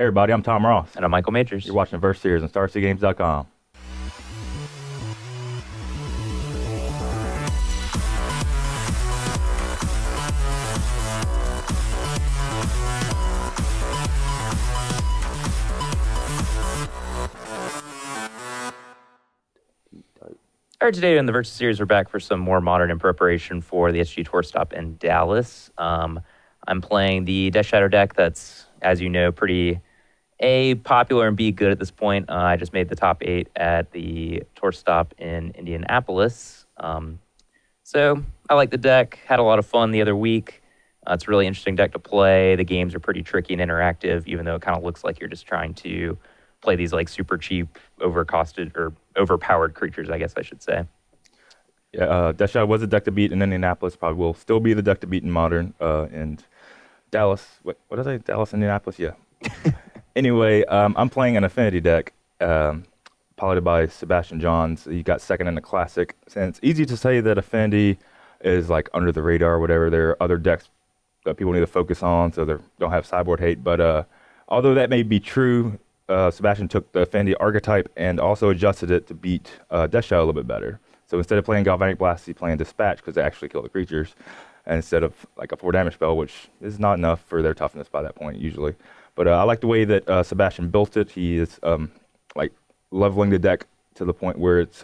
Hey everybody, I'm Tom Ross. And I'm Michael Majors. You're watching the Verse Series on StarCityGames.com. All right, today in the Versus Series, we're back for some more Modern in preparation for the SG Tour Stop in Dallas. I'm playing the Death Shadow deck that's, as you know, pretty A, popular, and B, good at this point. I just made the top 8 at the Tour Stop in Indianapolis. So I like the deck, had a lot of fun the other week. It's a really interesting deck to play. The games are pretty tricky and interactive, even though it kind of looks like you're just trying to play these like super cheap, overcosted or overpowered creatures, I guess I should say. Yeah, Death Shadow was a deck to beat in Indianapolis. Probably will still be the deck to beat in Modern. And Dallas, what did I say? Dallas, Indianapolis? Yeah. Anyway, I'm playing an Affinity deck piloted by Sebastian Johns. He got second in the Classic. And it's easy to say that Affinity is like under the radar or whatever. There are other decks that people need to focus on, so they don't have sideboard hate. But although that may be true, Sebastian took the Affinity archetype and also adjusted it to beat Death Shadow a little bit better. So instead of playing Galvanic Blast, he's playing Dispatch because they actually kill the creatures, and instead of like a 4 damage spell, which is not enough for their toughness by that point usually. But I like the way that Sebastian built it. He is like leveling the deck to the point where it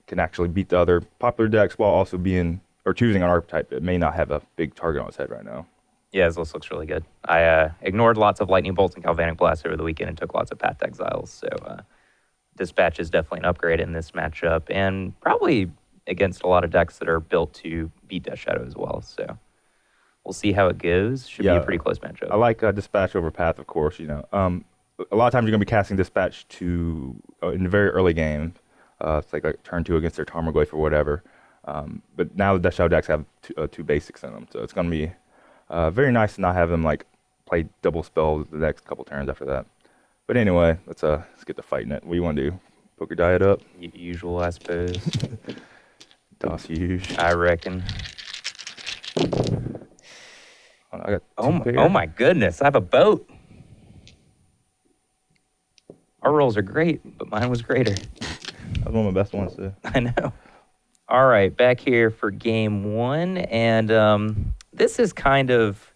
can actually beat the other popular decks while also choosing an archetype that may not have a big target on its head right now. Yeah, this looks really good. I ignored lots of Lightning Bolts and Galvanic Blasts over the weekend and took lots of Path to Exiles. So Dispatch is definitely an upgrade in this matchup and probably against a lot of decks that are built to beat Death Shadow as well. So we'll see how it goes. Should be a pretty close matchup. I like Dispatch over Path, of course. You know, a lot of times you're going to be casting Dispatch in the very early game. It's like turn 2 against their Tarmogoyf or whatever. But now the Death Shadow decks have two basics in them, so it's going to be very nice to not have them like play double spells the next couple turns after that. But anyway, let's get to fighting it. What do you want to do? Poke your diet up? Usual, I suppose. Toss huge. I reckon. I got oh my goodness, I have a boat. Our rolls are great, but mine was greater. That was one of my best ones too. I know. All right, back here for game 1, and this is kind of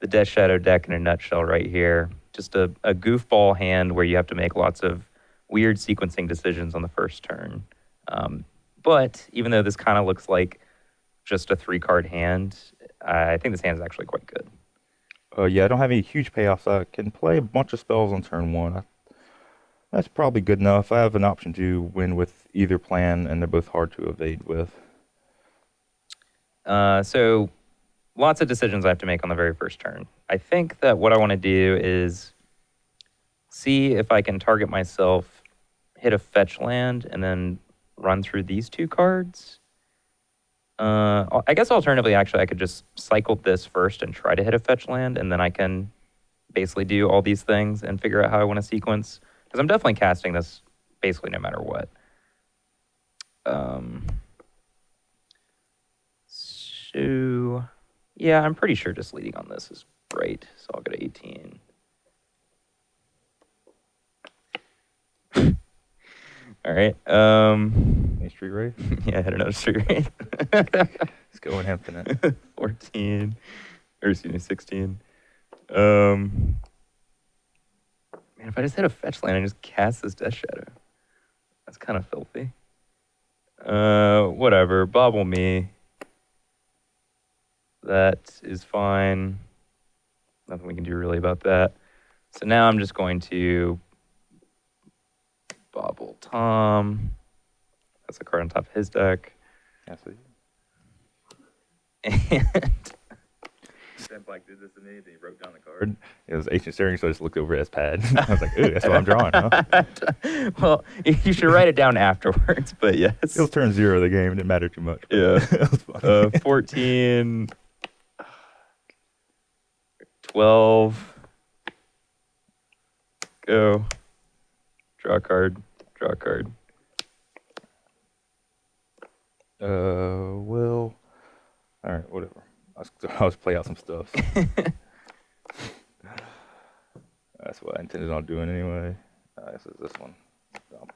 the Death Shadow deck in a nutshell right here. Just a goofball hand where you have to make lots of weird sequencing decisions on the first turn. But even though this kind of looks like just a 3-card hand, I think this hand is actually quite good. Yeah, I don't have any huge payoffs. I can play a bunch of spells on turn 1. That's probably good enough. I have an option to win with either plan, and they're both hard to evade with. So lots of decisions I have to make on the very first turn. I think that what I want to do is see if I can target myself, hit a fetch land, and then run through these 2 cards. I guess alternatively, actually, I could just cycle this first and try to hit a fetch land, and then I can basically do all these things and figure out how I want to sequence. Because I'm definitely casting this basically no matter what. So, yeah, I'm pretty sure just leading on this is great. So I'll go to 18. All right. Any Street Wraith? Yeah, I had another Street Wraith. Let's go in infinite. 14. Or excuse me, 16. Man, if I just hit a fetch land and just cast this Death Shadow, that's kind of filthy. Whatever. Bobble me. That is fine. Nothing we can do really about that. So now I'm just going to bobble Tom. That's a card on top of his deck. Absolutely. And Sam Black did this to me, then he wrote down the card. It was Ancient Stirring, so I just looked over at his pad. I was like, ooh, that's what I'm drawing, huh? Well, you should write it down afterwards, but yes. It was turn 0 of the game. It didn't matter too much. Yeah. It was funny. 14. 12. Go. Draw a card. Draw a card. Well, all right, whatever. I'll just play out some stuff. That's what I intended on doing anyway. This is this one. I'll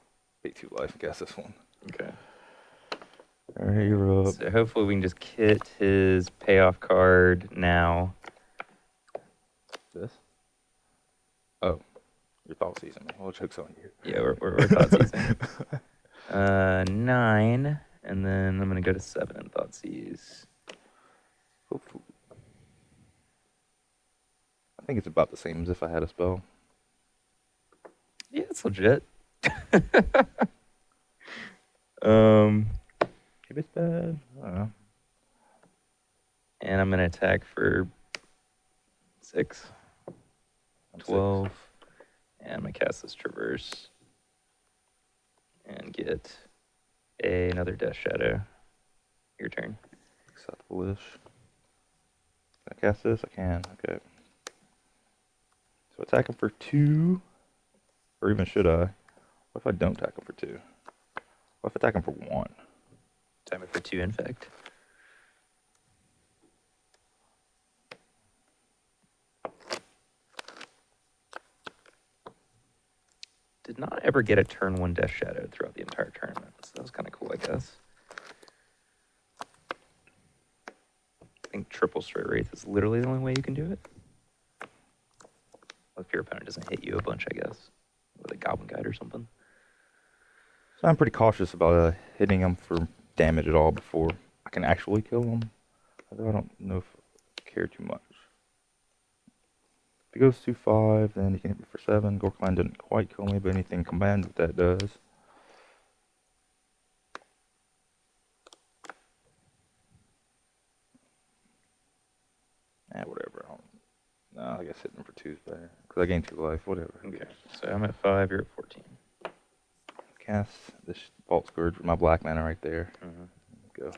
pay 2 life, I guess this one. Okay. All right, you're up. So hopefully we can just hit his payoff card now. This? Oh, your thought season. Well, joke's on you. Yeah, we're thought seizing. 9, and then I'm gonna go to 7 in thought seize. Hopefully. I think it's about the same as if I had a spell. Yeah, it's legit. If it's bad, I don't know. And I'm gonna attack for 6, I'm 12, and I'm gonna cast this Traverse and get another Death Shadow. Your turn. Acceptable-ish. Can I cast this? I can. Okay. So attack him for 2, or even should I? What if I don't attack him for 2? What if I attack him for 1? Time it for 2 infect. Did not ever get a turn 1 Death Shadow throughout the entire tournament, so that was kind of cool, I guess. I think triple straight wraith is literally the only way you can do it. If your opponent doesn't hit you a bunch, I guess, with a Goblin Guide or something. So I'm pretty cautious about hitting him for damage at all before I can actually kill him. Although I don't know if I care too much. If he goes 2-5, then he can hit me for 7. Gorkline didn't quite kill me, but anything combined with that does. Whatever. No, I guess hitting him for 2 is better. Because I gained 2 life, whatever. Okay, so I'm at 5, you're at 14. Cast this Vault Scourge with my black mana right there. Go.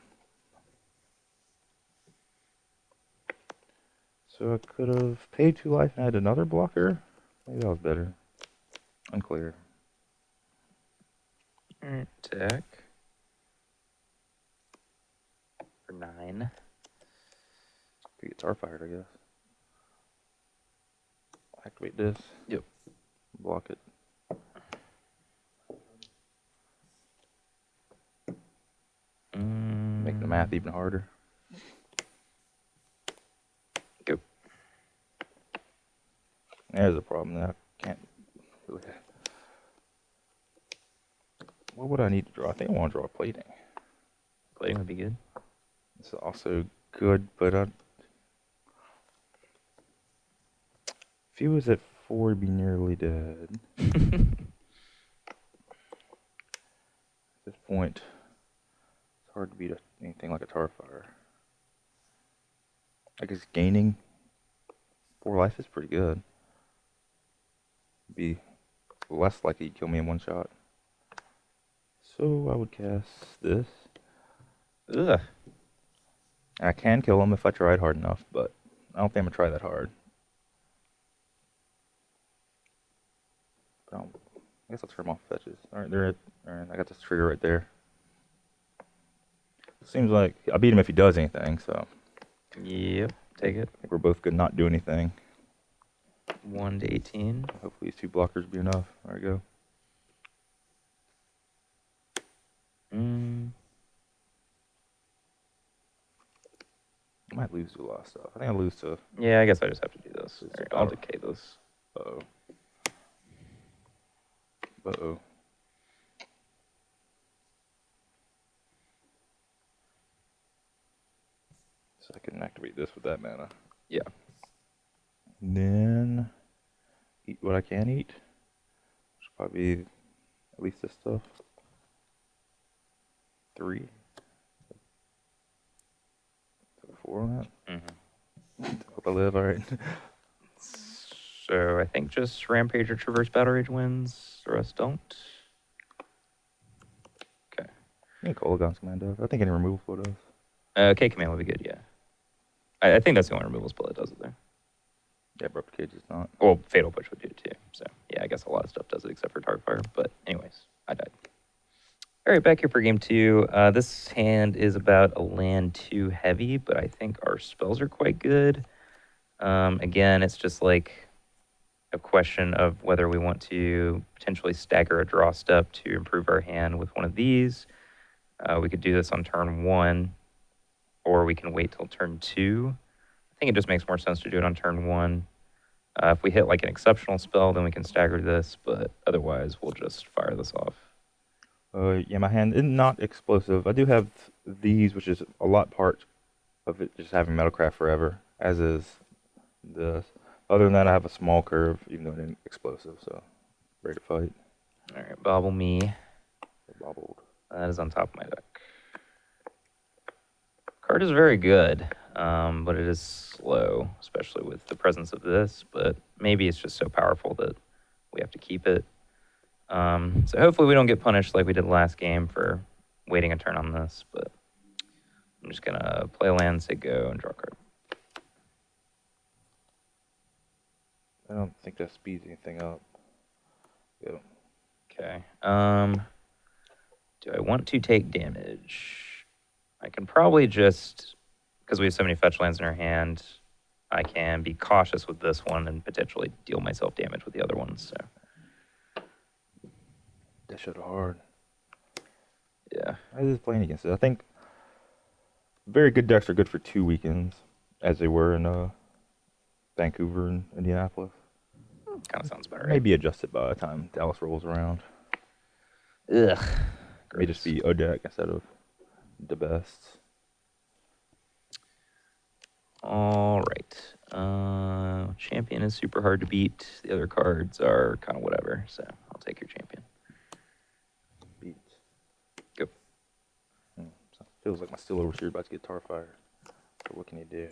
So I could have paid 2 life and had another blocker. Maybe that was better. Unclear. Alright, attack. For 9. Could get tar fired, I guess. Activate this. Yep. Block it. Make the math even harder. Go. There's a problem that I can't really. What would I need to draw? I think I want to draw a plating. Plating would be good. It's also good, but if he was at 4, he'd be nearly dead. At this point, it's hard to beat anything like a Tarfire. I guess gaining 4 life is pretty good. Be less likely to kill me in 1 shot. So I would cast this. Ugh. And I can kill him if I tried hard enough, but I don't think I'm gonna try that hard. But I guess I'll turn them off fetches. Alright, alright, I got this trigger right there. Seems like I beat him if he does anything, so Yep, take it. I think we're both good not do anything. 1 to 18. Hopefully these 2 blockers be enough. There we go. I might lose to a lot of stuff. I think I lose to. Yeah, I guess I just have to do this. It's Alright, a I'll power. decay this. Uh-oh. Uh-oh. So I can activate this with that mana. Yeah. And then eat what I can eat. Which will probably be at least this stuff. 3. 4 on that. Hope I live, alright. So I think just Rampage or Traverse Battle Rage wins. The rest don't. Okay. I think Kolagon's command does. I think any removal spell does. K command would be good, yeah. I think that's the only removal spell that does it there. Yeah, Abrupt Cage is not. Well, Fatal Push would do it too. So yeah, I guess a lot of stuff does it except for Tarkfire. But anyways, I died. All right, back here for game 2. This hand is about a land 2 heavy, but I think our spells are quite good. Again, it's just like a question of whether we want to potentially stagger a draw step to improve our hand with one of these. We could do this on turn 1, or we can wait till turn 2. I think it just makes more sense to do it on turn 1. If we hit like an exceptional spell, then we can stagger this, but otherwise we'll just fire this off. Yeah, my hand is not explosive. I do have these, which is a lot part of it just having Metalcraft forever, as is this. Other than that, I have a small curve, even though it ain't explosive, so ready to fight. All right, Bobble Me. Bobbled. That is on top of my deck. Card is very good, but it is slow, especially with the presence of this. But maybe it's just so powerful that we have to keep it. So hopefully we don't get punished like we did last game for waiting a turn on this. But I'm just going to play a land, say go, and draw a card. I don't think that speeds anything up. Go. Okay. Do I want to take damage? I can probably just, because we have so many fetch lands in our hand, I can be cautious with this one and potentially deal myself damage with the other ones. So That showed hard. yeah. I was playing against it. I think very good decks are good for 2 weekends, as they were in Vancouver and Indianapolis. Kind of sounds about right. Maybe adjusted by the time Dallas rolls around. Ugh. May just be a deck instead of the best. All right. Champion is super hard to beat. The other cards are kind of whatever. So I'll take your champion. Beat. Go. Feels like my Steel Overseer about to get tar fired. So what can he do?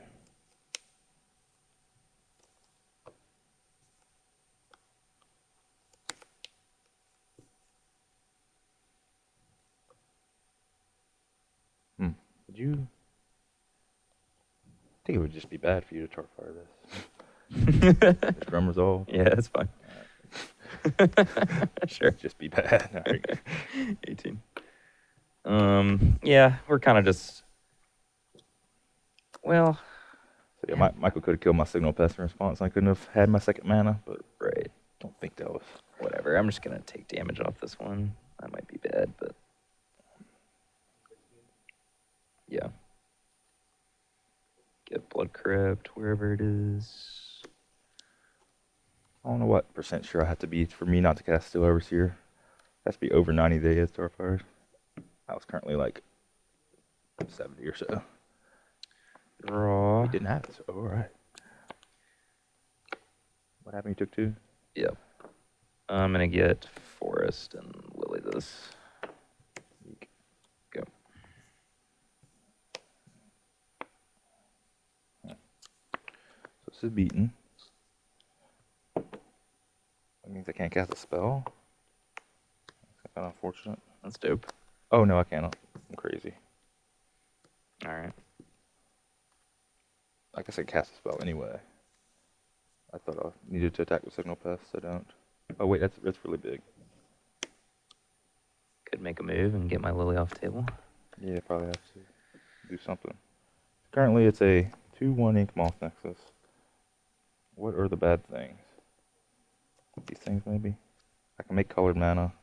Would you? I think it would just be bad for you to tar fire this. Just drum resolve. Yeah, that's fine. Sure. Just be bad. All right. 18. Yeah, we're kind of just. Well. So yeah, Michael could have killed my Signal Pest in response. And I couldn't have had my second mana, but Right. don't think that was. Whatever. I'm just gonna take damage off this one. That might be bad, but. Yeah. Get Blood Crypt wherever it is. I don't know what percent sure I have to be for me not to cast Steel Overseer. It has to be over 90 days tar fires. I was currently like 70 or so. Draw. We didn't have it, so all right. What happened? You took 2? Yep. I'm gonna get Forest and Lily this. Go. So this is beaten. That means I can't cast a spell. That's kind of unfortunate. That's dope. Oh no, I cannot. I'm crazy. All right. I guess I cast a spell anyway. I thought I needed to attack with Signal Pest. I don't. Oh wait, that's really big. Could make a move and get my Lily off the table. Yeah, probably have to do something. Currently, it's a 2/1 Ink Moth Nexus. What are the bad things? These things maybe. I can make colored mana.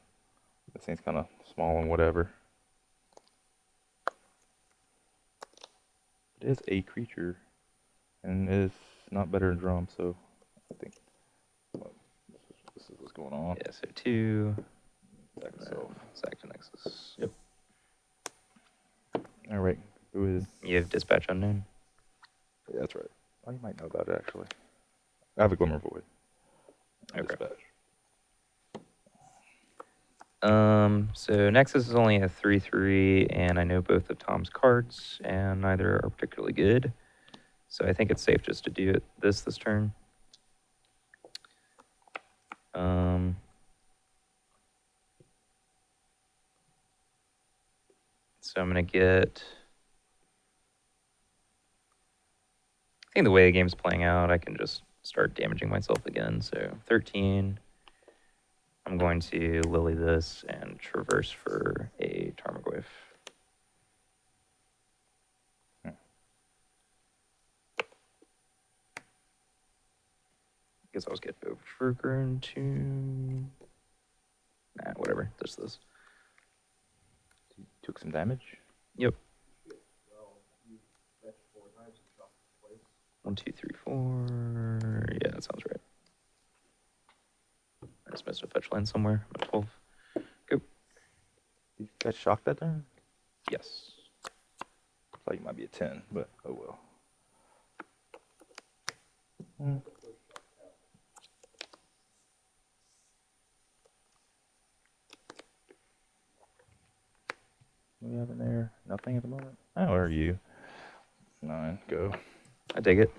This thing's kind of small and whatever. It is a creature, and it is not better than drum, so I think well, this is what's going on. Yeah, so 2. Sack itself. Sack to Nexus. Yep. All right, who is? You have Dispatch Unknown. Yeah, that's right. Oh, you might know about it actually. I have a Glimmer Void. Okay. Dispatch. So Nexus is only a 3/3, and I know both of Tom's cards, and neither are particularly good. So I think it's safe just to do this turn. So I'm gonna get. I think the way the game's playing out, I can just start damaging myself again. So 13. I'm going to Lily this and traverse for a Tarmogoyf. Guess I'll just get Berserker into. Nah, whatever. Just this. Took some damage. Yep. 1, 2, 3, 4. Yeah, that sounds right. I just missed a fetch line somewhere. I'm at 12. Go. You got shocked that turn? Yes. Thought you might be a 10, but oh well. Mm. What do we have in there? Nothing at the moment. Oh, where are you? 9, go. I dig it.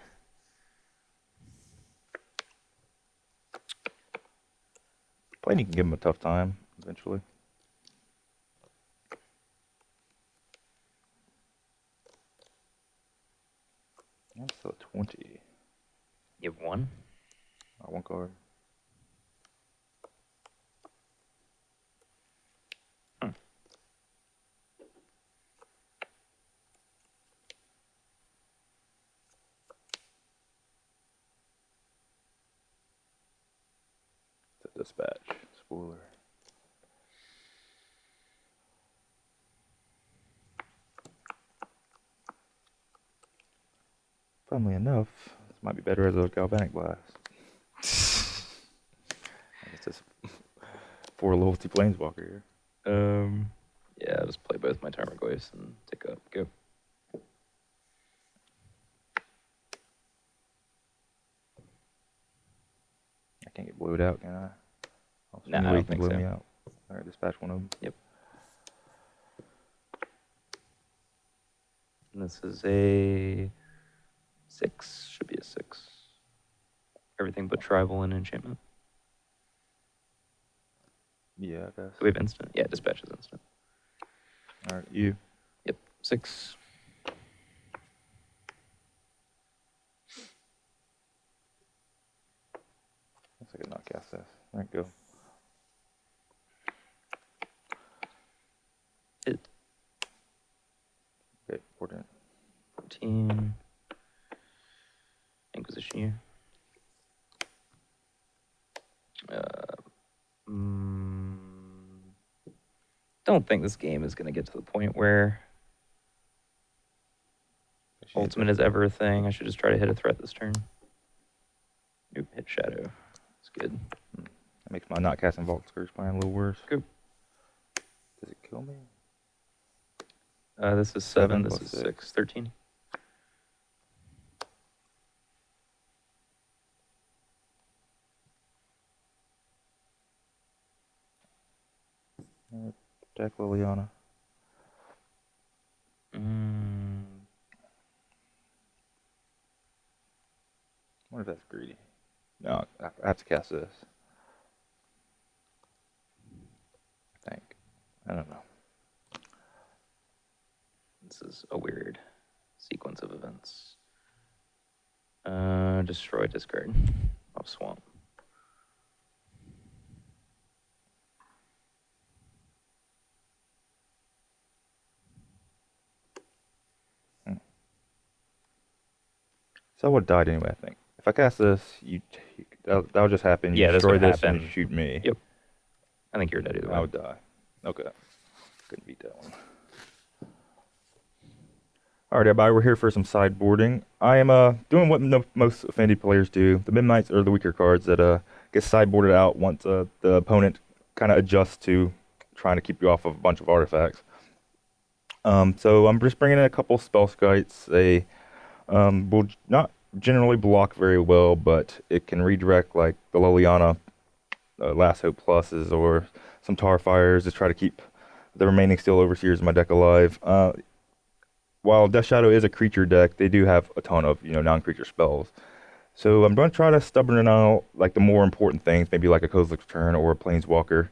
Playing, you can give him a tough time eventually. That's a 20. You have 1. One card. It's a dispatch. Spoiler. Funnily enough, this might be better as a Galvanic Blast. I guess it's 4 loyalty Planeswalker here. Yeah, I'll just play both my Tarmogoyfs and take up. Go. I can't get blowed out, can I? Nah, I You don't can think blow so. me out. Alright, dispatch one of them. Yep. And this is a 6. Should be a 6. Everything but tribal and enchantment. Yeah, I guess. Do we have instant? Yeah, dispatch is instant. Alright, you. Yep, 6. Looks like a not cast this. Alright, go. Hit. Okay, 14. 14. Inquisition you. Don't think this game is going to get to the point where ultimate is ever a thing. I should just try to hit a threat this turn. Nope, hit shadow. It's good. That makes my not casting Vault Scourge plan a little worse. Go. Does it kill me? This is 7. 7 This plus is 6. 6. 13. Deck Liliana. I wonder if that's greedy. No, I have to cast this. I think. I don't know. This is a weird sequence of events. Destroy, discard of swamp. So I would have died anyway, I think. If I cast this, that'll just happen. You Yeah, this destroy would this and happen. you shoot me. Yep. I think you're dead either way. I would die. Okay. Couldn't beat that one. Alright, everybody, we're here for some sideboarding. I am doing what most Affinity players do. The Midnights are the weaker cards that get sideboarded out once the opponent kind of adjusts to trying to keep you off of a bunch of artifacts. So I'm just bringing in a couple spell skites. They will not generally block very well, but it can redirect like the Liliana Last Hope Pluses or some Tar Fires to try to keep the remaining Steel Overseers in my deck alive. While Death Shadow is a creature deck, they do have a ton of non-creature spells. So I'm going to try to stubborn out like the more important things, maybe like a Kozilek's Return or a Planeswalker.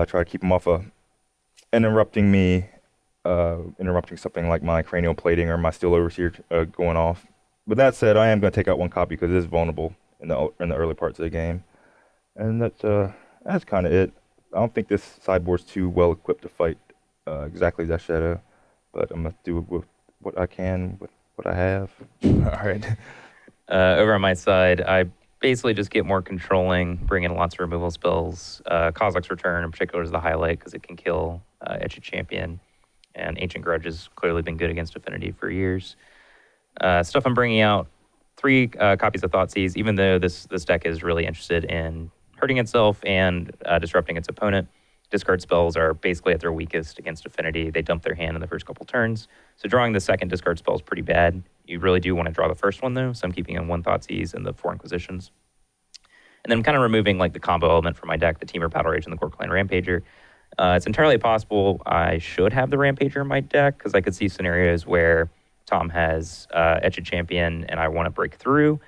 Try to keep them off of interrupting me, interrupting something like my Cranial Plating or my Steel Overseer going off. But that said, I am going to take out one copy because it is vulnerable in the early parts of the game. And that's kind of it. I don't think this sideboard's too well equipped to fight exactly Death Shadow, but I'm going to do with what I can with what I have. All right. Over on my side, I basically just get more controlling, bring in lots of removal spells. Kozilek's Return in particular is the highlight because it can kill Etched Champion, and Ancient Grudge has clearly been good against Affinity for years. Stuff I'm bringing out, 3 copies of Thoughtseize, even though this deck is really interested in hurting itself and disrupting its opponent. Discard spells are basically at their weakest against Affinity. They dump their hand in the first couple turns. So drawing the second discard spell is pretty bad. You really do want to draw the first one, though, so I'm keeping in 1 Thoughtseize and the 4 Inquisitions. And then I'm kind of removing like the combo element from my deck, the Temur Battle Rage and the Gork Clan Rampager. It's entirely possible I should have the Rampager in my deck because I could see scenarios where Tom has Etched Champion and I want to break through.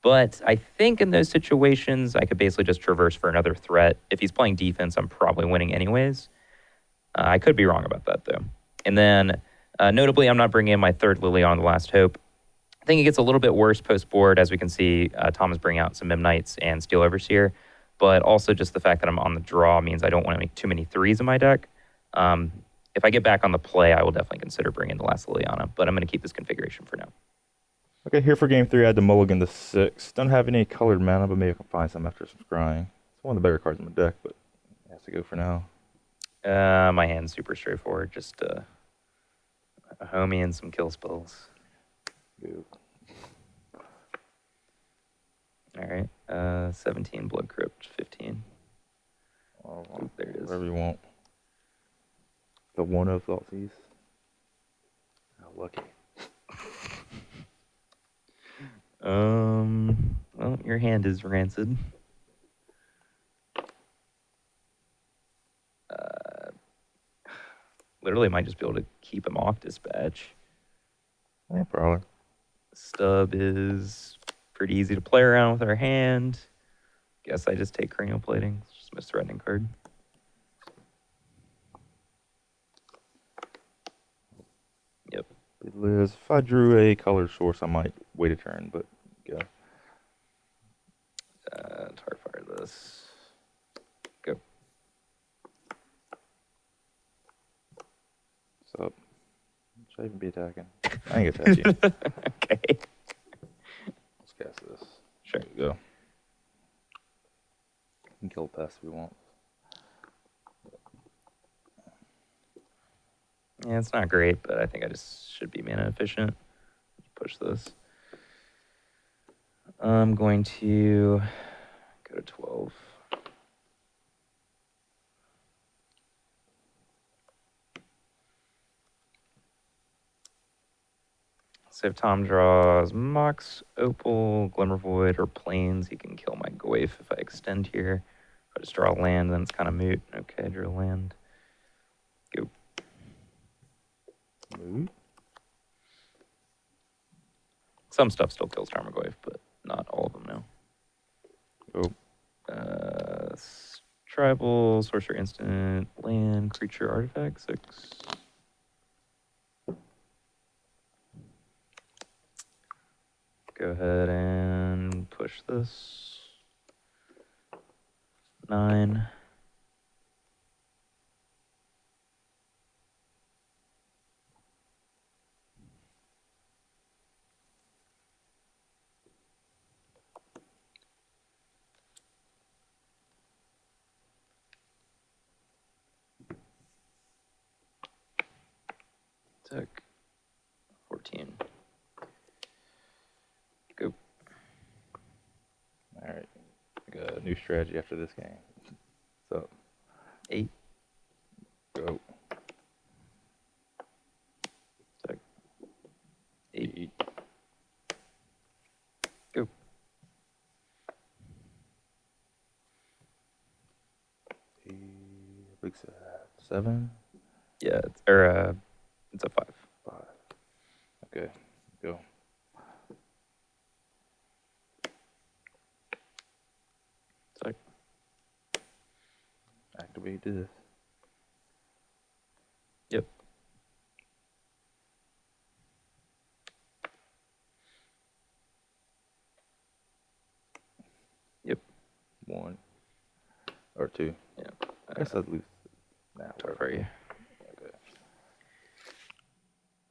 But I think in those situations, I could basically just traverse for another threat. If he's playing defense, I'm probably winning anyways. I could be wrong about that, though. And then, notably, I'm not bringing in my 3rd Liliana, the Last Hope. I think it gets a little bit worse post-board. As we can see, Tom is bringing out some Mim Knights and Steel Overseer. But also just the fact that I'm on the draw means I don't want to make too many 3s in my deck. If I get back on the play, I will definitely consider bringing the last Liliana. But I'm going to keep this configuration for now. Okay, here for game 3, I had the Mulligan to 6. Don't have any colored mana, but maybe I can find some after some scrying. It's one of the better cards in my deck, but it has to go for now. My hand's super straightforward. Just a homie and some kill spells. Go. All right. 17 Blood Crypt, 15. Oh, there it is. Whatever you want. The 1 of Thoughtseize. How lucky. Well, your hand is rancid. Literally might just be able to keep him off dispatch. Yeah, probably. Stub is pretty easy to play around with our hand. Guess I just take Cranial Plating. It's just a misthreatening card. Yep. Liz, if I drew a colored source, I might wait a turn, but go. Tarfire this. Go. What's up? Should I even be attacking? I ain't gonna touch you. Okay. Let's cast this. Sure. There you go. We can kill the pest if we want. Yeah, it's not great, but I think I just should be mana efficient. Push this. I'm going to go to 12. So if Tom draws Mox, Opal, Glimmervoid, or Plains, he can kill my Goyf if I extend here. If I just draw a land, then it's kind of moot. Okay, drew a land. Go. Move. Some stuff still kills Tarmogoyf, but not all of them now. Oh. Tribal, sorcerer instant, land, creature, artifact, 6. Go ahead and push this. 9. Tech. 14. Go. All right. Got a new strategy after this game. So 8. go. Tech. 8. Eat. Go. Big 7. Yeah, it's a 5. 5. Okay. Go. Tech. Activate this. Yep. Yep. 1 or 2. Yeah. I guess I'd lose now. Tarfire you.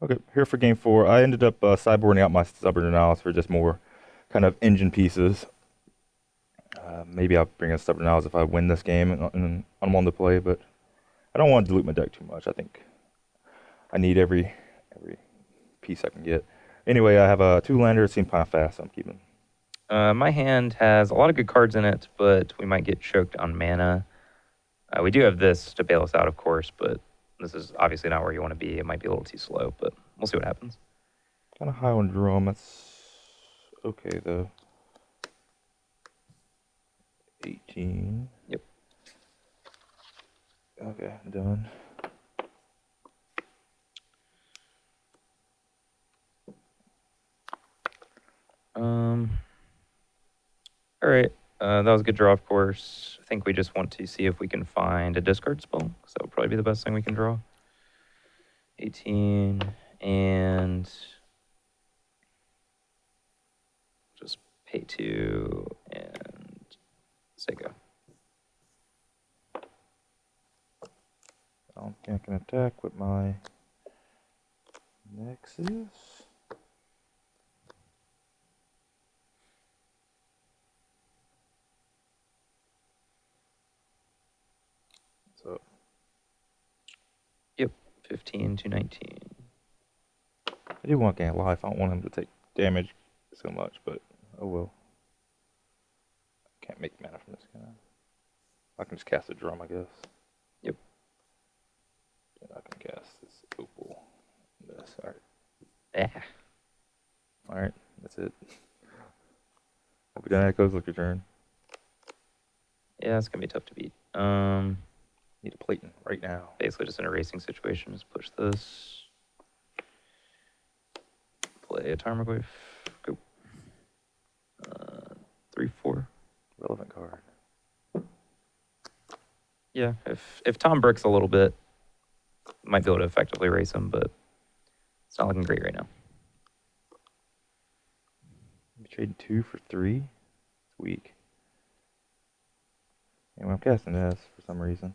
Okay, here for game 4. I ended up sideboarding out my Stubborn Analysis for just more kind of engine pieces. Maybe I'll bring in Stubborn Owls if I win this game and I'm on to play, but I don't want to dilute my deck too much. I think I need every piece I can get. Anyway, I have a 2-lander. It seemed kind of fast, so I'm keeping. My hand has a lot of good cards in it, but we might get choked on mana. We do have this to bail us out, of course, but this is obviously not where you want to be. It might be a little too slow, but we'll see what happens. Kind of high on Jerome. That's okay, though. 18. Yep. Okay, I'm done. All right. That was a good draw, of course. I think we just want to see if we can find a discard spell, because that would probably be the best thing we can draw. 18 and just pay 2 and say go. I don't think I can attack with my Nexus. So 15 to 19. I do want to gain life. I don't want him to take damage so much, but oh well. Can't make mana from this guy. I can just cast a drum, I guess. Yep. And I can cast this opal. This. Alright. Yeah. Alright, that's it. Hope you done echoes, look your turn. Yeah, it's going to be tough to beat. Need a Platon right now. Basically just in a racing situation. Just push this. Play a Tarmogoyf. Go. 3-4. Relevant card. Yeah, if Tom bricks a little bit, might be able to effectively race him, but it's not looking great right now. We trading 2 for 3. It's weak. Anyway, I'm casting this for some reason.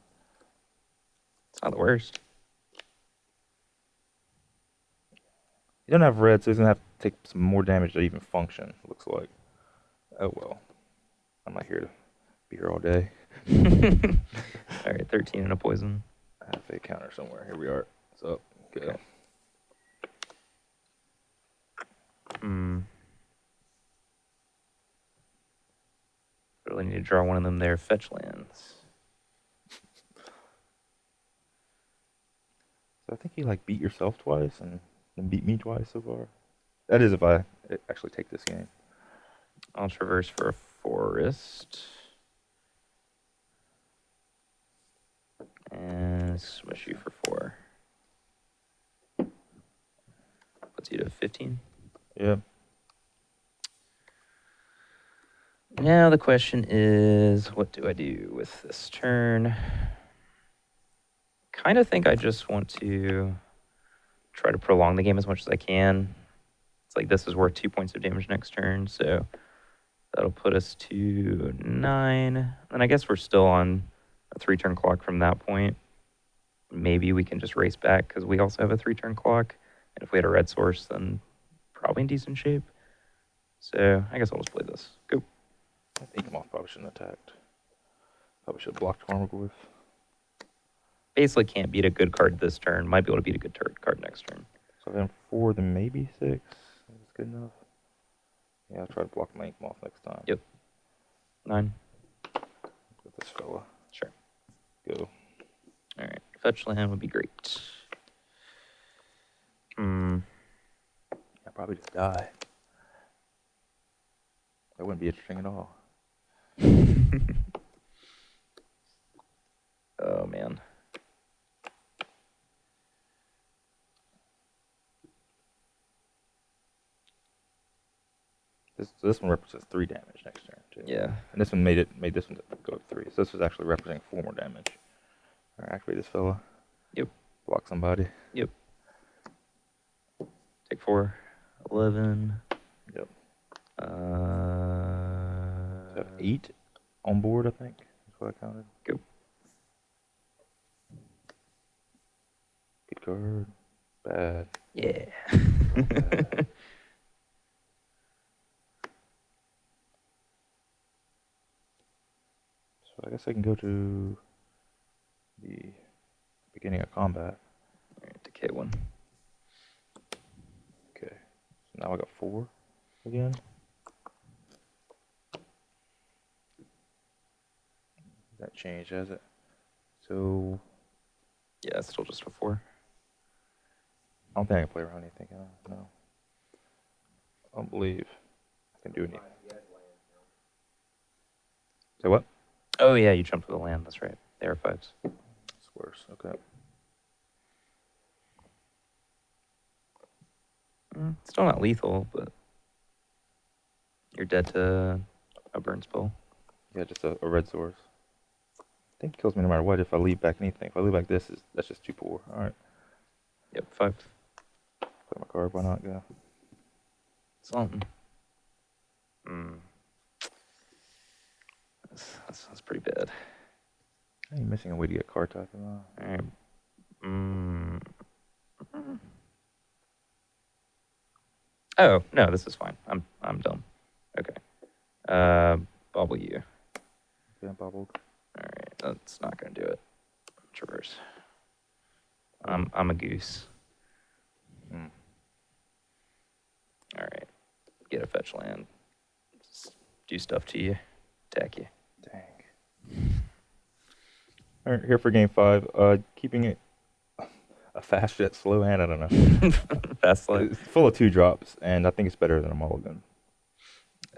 It's not the worst. He doesn't have red, so he's gonna have to take some more damage to even function, looks like. Oh well. I'm not here to be here all day. All right, 13 and a poison. I have a counter somewhere. Here we are. So, good. Really need to draw one of them there. Fetch lands. So I think you like beat yourself twice and then beat me twice so far. That is if I actually take this game. I'll traverse for a forest. And smush you for 4. Puts you to 15. Yeah. Now the question is, what do I do with this turn? Kind of think I just want to try to prolong the game as much as I can. It's like this is worth 2 points of damage next turn, so that'll put us to 9. And I guess we're still on a 3-turn clock from that point. Maybe we can just race back because we also have a 3-turn clock. And if we had a red source, then probably in decent shape. So I guess I'll just play this. Go. I think Moth probably shouldn't have attacked. Probably should have blocked Tarmogoyf. Basically can't beat a good card this turn. Might be able to beat a good card next turn. So if I'm 4, then maybe 6. That's good enough. Yeah, I'll try to block my Ink Moth next time. Yep. 9. With this fella. Sure. Go. All right. Fetch land would be great. I'd probably just die. That wouldn't be interesting at all. Oh, man. This one represents 3 damage next turn too. Yeah. And this one made this one go up 3. So this was actually representing 4 more damage. All right, activate this fella. Yep. Block somebody. Yep. Take 4. 11. Yep. Uh, So I have 8 on board, I think. That's what I counted. Go. Good card. Bad. Yeah. So I guess I can go to the beginning of combat. All right, decay 1. Okay. So now I got 4 again. That changed, has it? So Yeah, it's still just a 4. I don't think I can play around anything. No. I don't believe I can do anything. Say what? Oh yeah, you jumped with a land. That's right. They are 5s. It's worse. Okay. Still not lethal, but you're dead to a burn spell. Yeah, just a red source. I think it kills me no matter what if I leave back anything. If I leave back this, that's just too poor. All right. Yep, 5. Play my card. Why not? Go. Something. That sounds pretty bad. I ain't missing a way to get card type. All right. Oh no, this is fine. I'm dumb. Okay. Bubble you. Yeah, bubbled. All right, that's not gonna do it. Traverse. I'm a goose. Mm. All right. Get a fetch land. Just do stuff to you. Attack you. Dang. All right, here for game 5. Keeping it a fast yet slow hand. I don't know. Fast land. It's full of 2 drops, and I think it's better than a mulligan.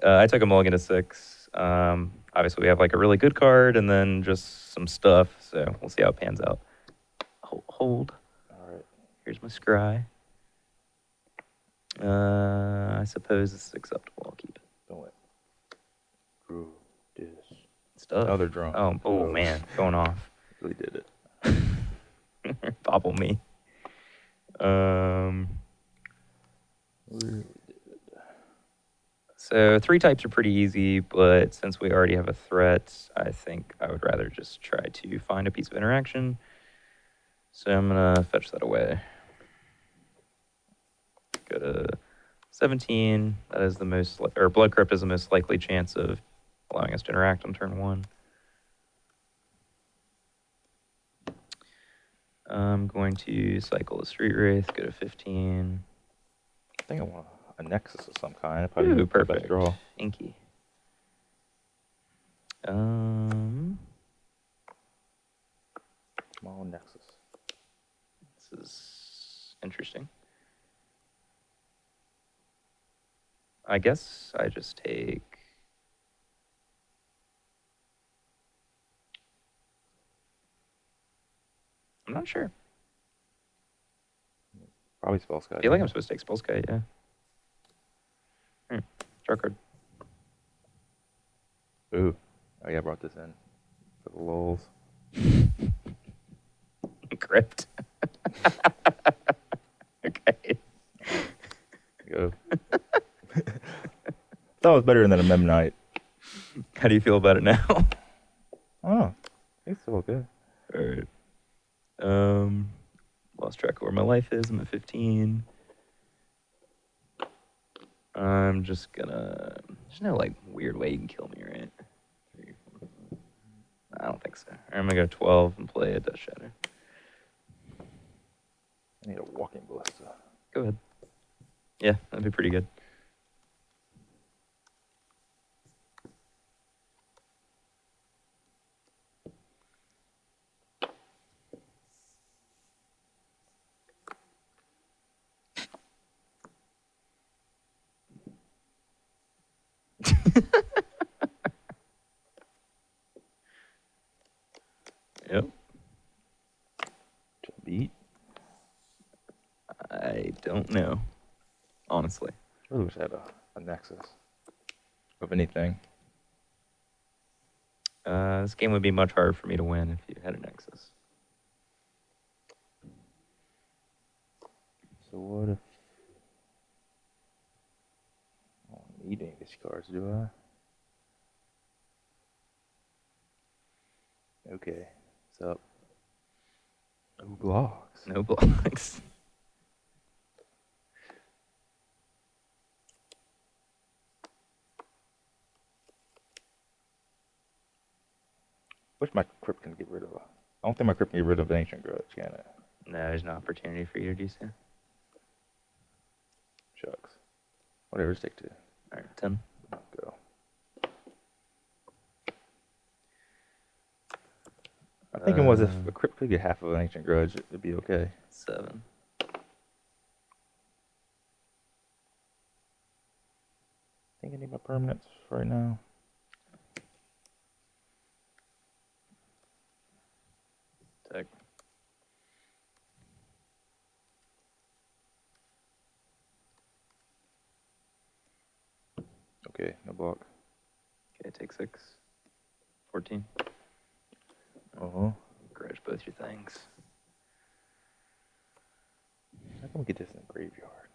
I took a mulligan to 6. Obviously, we have like a really good card and then just some stuff. So we'll see how it pans out. Hold. All right. Here's my scry. I suppose this is acceptable. I'll keep it. Don't let. Ooh, this. Stuff. Now they're drunk. Oh man, going off. Really did it. Bobble me. Really. So 3 types are pretty easy, but since we already have a threat, I think I would rather just try to find a piece of interaction. So I'm gonna fetch that away. Go to 17. That is the most, or Blood Crypt is the most likely chance of allowing us to interact on turn 1. I'm going to cycle the Street Wraith. Go to 15. I think I want a Nexus of some kind. Probably Ooh, the best perfect. draw. Inky. Come on, Nexus. This is interesting. I guess I just take. I'm not sure. Probably Spell Sky. I feel like I'm supposed to take Spellskite, yeah. Draw card. Ooh. Oh yeah, I brought this in for the lulz. Crypt. Okay. Go. That was better than a Memnite. How do you feel about it now? Oh, it's still good. All right. Lost track of where my life is. I'm at 15. I'm just gonna. There's no like weird way you can kill me, right? I don't think so. I'm gonna go 12 and play a Death Shadow. I need a walking ballista. Go ahead. Yeah, that'd be pretty good. Yep. To beat. I don't know, honestly. I really wish I had a Nexus of anything. This game would be much harder for me to win if you had a Nexus. So what if I don't need any of these cards, do I? Okay. What's up? No blocks. No blocks. wish my crypt can get rid of. I don't think my crypt can get rid of an ancient grudge, can it? No, there's no opportunity for you to do so. Shucks. Whatever, stick to. All right, 10. Go. I'm thinking was if a crypt could get half of an ancient grudge, it'd be okay. 7. I think I need my permanents right now. Tech. Okay, no block. Okay, take 6. 14. Grudge both your things. How can we get this in the graveyard?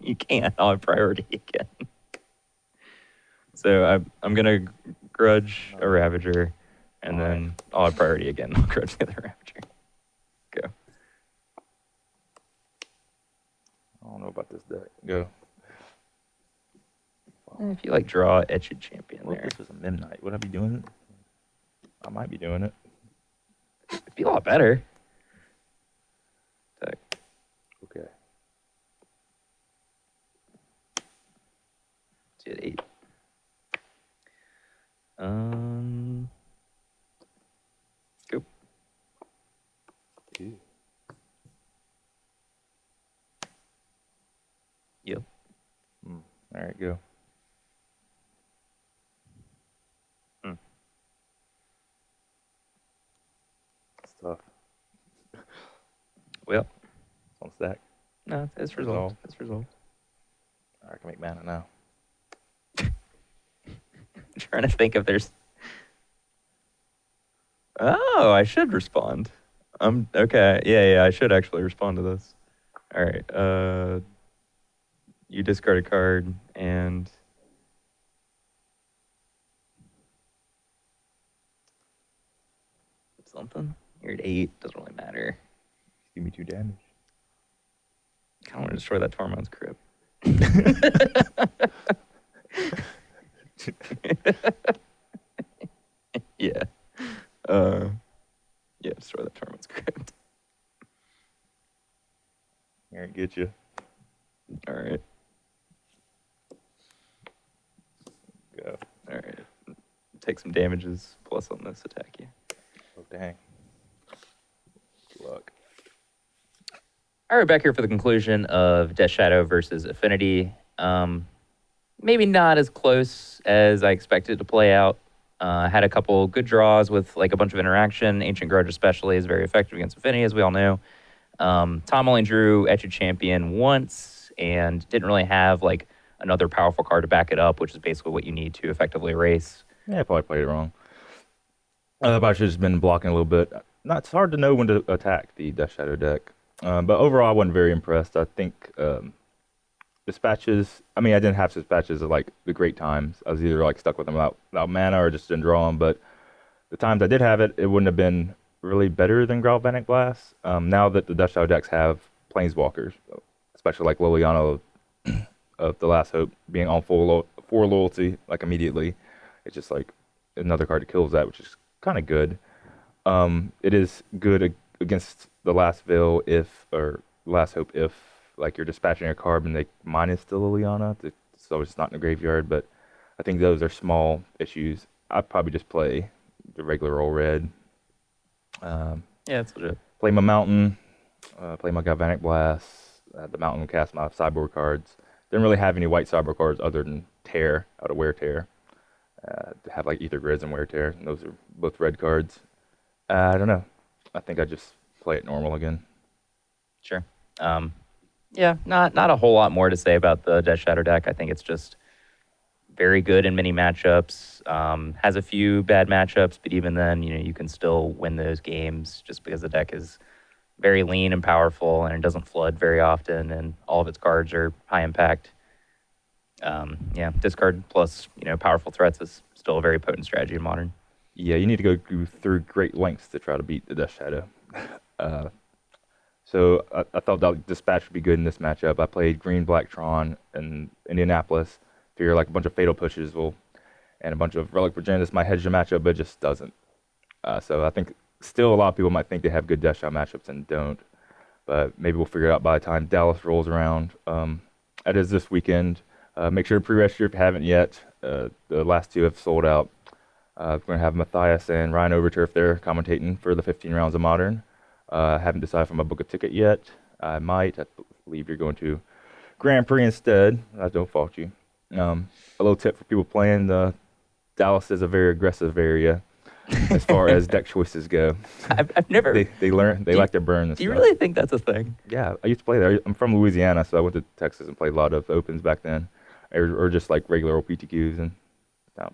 You can't on priority again. So I'm gonna grudge a Ravager, and then I'll have priority again. I'll grudge the other Ravager. Go. I don't know about this deck. Go. If you like draw Etched Champion What if there, this was a Midnight? Would I be doing it? I might be doing it. it'd be a lot better. Tech. Okay. See at 8. Go. Ew. Yep. All right, go. It's tough. Well, On stack. no, it's resolved. It's resolved. All right, I can make mana now. Trying to think if there's. Oh, I should respond. Okay. Yeah, I should actually respond to this. All right. You discard a card and something. You're at 8. Doesn't really matter. Give me 2 damage. Kind of want to destroy that Tormund's Crypt. Yeah. Yeah, destroy that Tormund's Crypt. All right, get you. All right. Go. All right. Take some damages plus on this attack you. Oh, dang. Good luck. All right, back here for the conclusion of Death Shadow versus Affinity. Maybe not as close as I expected to play out. Had a couple good draws with like a bunch of interaction. Ancient Grudge especially is very effective against Affinity, as we all know. Tom only drew Etched Champion once and didn't really have like another powerful card to back it up, which is basically what you need to effectively erase. Yeah, I probably played it wrong. I should have just been blocking a little bit. It's hard to know when to attack the Death Shadow deck. But overall, I wasn't very impressed. I think dispatches. I mean, I didn't have dispatches at like the great times. I was either like stuck with them without mana or just didn't draw them. But the times I did have it, it wouldn't have been really better than Galvanic Blast. Now that the Death Shadow decks have Planeswalkers, especially like Liliana of the Last Hope being on full loyalty like immediately, it's just like another card that kills that, which is kind of good. It is good against the Last Veil or Last Hope if like you're dispatching a card and they minus the Liliana, so it's not in the graveyard. But I think those are small issues. I'd probably just play the regular old red. Yeah, that's legit. Play my Mountain, play my Galvanic Blast. The Mountain will cast my sideboard cards. Didn't really have any white sideboard cards other than Tear out of Wear Tear. Have like Ether Grids and Wear Tear. And those are both red cards. I don't know. I think I just play it normal again. Sure. Yeah, not a whole lot more to say about the Death Shadow deck. I think it's just very good in many matchups. Has a few bad matchups, but even then, you can still win those games just because the deck is very lean and powerful, and it doesn't flood very often, and all of its cards are high impact. Yeah, discard plus powerful threats is still a very potent strategy in Modern. Yeah, you need to go through great lengths to try to beat the Death Shadow. So I thought that Dispatch would be good in this matchup. I played Green Black Tron in Indianapolis. Figure like a bunch of fatal pushes will and a bunch of Relic Progenitus might hedge the matchup, but it just doesn't. So I think still a lot of people might think they have good Death Shot matchups and don't. But maybe we'll figure it out by the time Dallas rolls around. That is this weekend. Make sure to pre-register if you haven't yet. The last 2 have sold out. We're going to have Matthias and Ryan Overturf there commentating for the 15 rounds of Modern. I haven't decided if I'm going to book a ticket yet. I might. I believe you're going to Grand Prix instead. I don't fault you. A little tip for people playing. Dallas is a very aggressive area as far as deck choices go. I've never. They like to burn this Do you stuff. really think that's a thing? Yeah, I used to play there. I'm from Louisiana, so I went to Texas and played a lot of opens back then, or just like regular old PTQs, and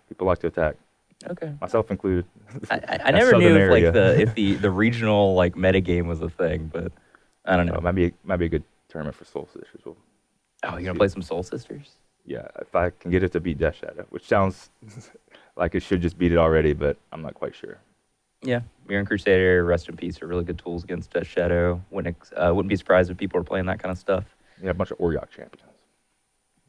people like to attack, Okay. myself included. I That never southern knew if, area. if the regional like meta game was a thing, but I don't know. Might be a good tournament for Soul Sisters. Well, Oh, you're gonna play some Soul Sisters? yeah, if I can get it to beat Death Shadow, which sounds like it should just beat it already, but I'm not quite sure. Yeah, Mirren Crusader, Rest in Peace are really good tools against Death Shadow. Wouldn't be surprised if people are playing that kind of stuff. Yeah, a bunch of Oryok champions.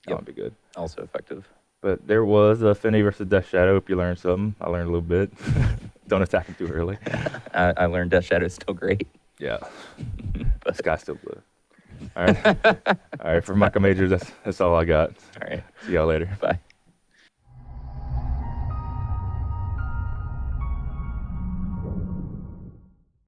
That Yep. would be good. Also effective. But there was Affinity versus Death Shadow. Hope you learned something. I learned a little bit. Don't attack him too early. I learned Death Shadow is still great. Yeah. The sky's still blue. All right. All right. For Michael Majors, that's all I got. All right, See y'all later. bye.